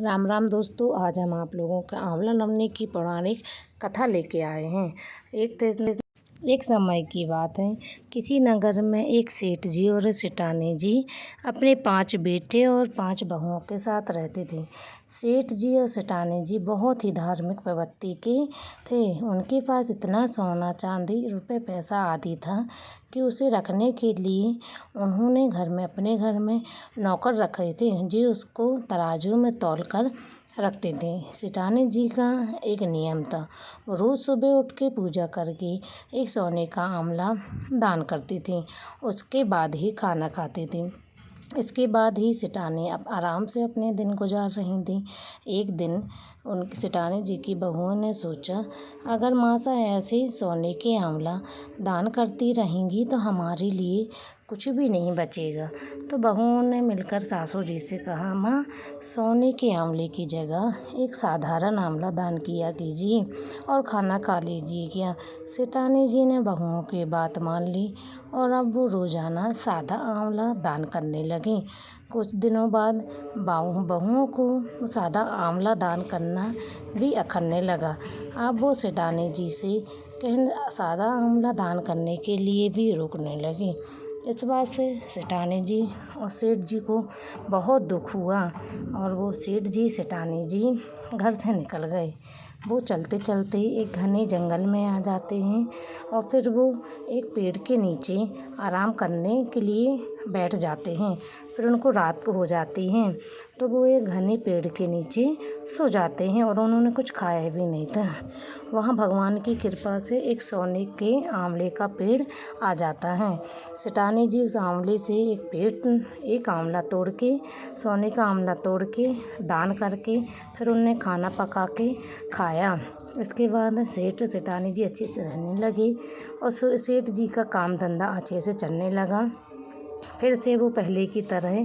राम राम दोस्तों, आज हम आप लोगों का आंवला नवनी की पौराणिक कथा लेके आए हैं। एक समय की बात है। किसी नगर में एक सेठ जी और सेठानी जी अपने 5 बेटे और 5 बहुओं के साथ रहते थे। सेठ जी और सेठानी जी बहुत ही धार्मिक प्रवृत्ति के थे। उनके पास इतना सोना चांदी रुपए पैसा आदि था कि उसे रखने के लिए उन्होंने अपने घर में नौकर रखे थे जो उसको तराजू में तौल कर रखते थे। सेठानी जी का एक नियम था, वो रोज़ सुबह उठ के पूजा करके एक सोने का आंवला दान करती थी। उसके बाद ही खाना खाती थी। इसके बाद ही सेठानी अब आराम से अपने दिन गुजार रही थी। एक दिन उन सेठानी जी की बहुओं ने सोचा, अगर मासा ऐसे सोने के आंवला दान करती रहेंगी तो हमारे लिए कुछ भी नहीं बचेगा। तो बहुओं ने मिलकर सासू जी से कहा, माँ, सोने के आंवले की जगह एक साधारण आंवला दान किया कीजिए और खाना खा लीजिए क्या। सेठानी जी ने बहुओं की बात मान ली और अब वो रोज़ाना सादा आंवला दान करने लगी। कुछ दिनों बाद बहुओं को सादा आंवला दान करना भी अखरने लगा। अब वो सेठानी जी से सादा आंवला दान करने के लिए भी रोकने लगी। इस बात से सेठानी जी और सेठ जी को बहुत दुख हुआ और वो सेठ जी सेठानी जी घर से निकल गए। वो चलते चलते एक घने जंगल में आ जाते हैं और फिर वो एक पेड़ के नीचे आराम करने के लिए बैठ जाते हैं। फिर उनको रात को हो जाती है तो वो एक घने पेड़ के नीचे सो जाते हैं और उन्होंने कुछ खाया भी नहीं था। वहाँ भगवान की कृपा से एक सोने के आंवले का पेड़ आ जाता है। सेठानी जी उस आंवले से एक आंवला तोड़ के सोने का आंवला तोड़ के दान करके फिर उन्हें खाना पका के खाया। इसके बाद सेठानी जी अच्छे से रहने लगे और सेठ जी का काम धंधा अच्छे से चलने लगा। फिर से वो पहले की तरह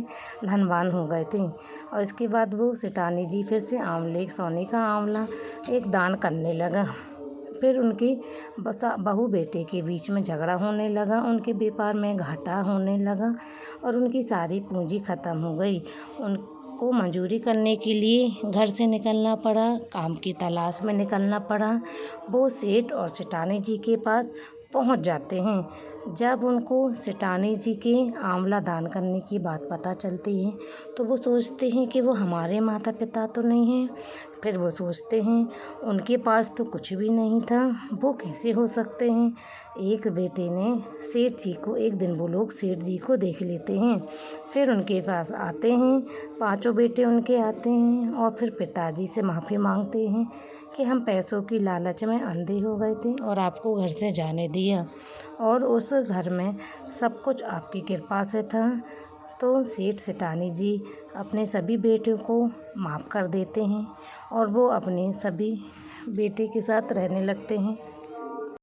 धनवान हो गए थे और इसके बाद वो सेठानी जी फिर से सोने का आंवला एक दान करने लगा। फिर उनकी बहू बेटे के बीच में झगड़ा होने लगा, उनके व्यापार में घाटा होने लगा और उनकी सारी पूंजी ख़त्म हो गई। उनको मजदूरी करने के लिए घर से निकलना पड़ा, काम की तलाश में निकलना पड़ा। वो सेठ और सेठानी जी के पास पहुंच जाते हैं। जब उनको सेठानी जी के आंवला दान करने की बात पता चलती है तो वो सोचते हैं कि वो हमारे माता पिता तो नहीं हैं। फिर वो सोचते हैं उनके पास तो कुछ भी नहीं था, वो कैसे हो सकते हैं। एक बेटे ने एक दिन वो लोग सेठ जी को देख लेते हैं। फिर उनके पास आते हैं, 5 बेटे उनके आते हैं और फिर पिताजी से माफ़ी मांगते हैं कि हम पैसों की लालच में अंधे हो गए थे और आपको घर से जाने दिया और उस घर में सब कुछ आपकी कृपा से था। तो सेठ सेठानी जी अपने सभी बेटों को माफ़ कर देते हैं और वो अपने सभी बेटे के साथ रहने लगते हैं।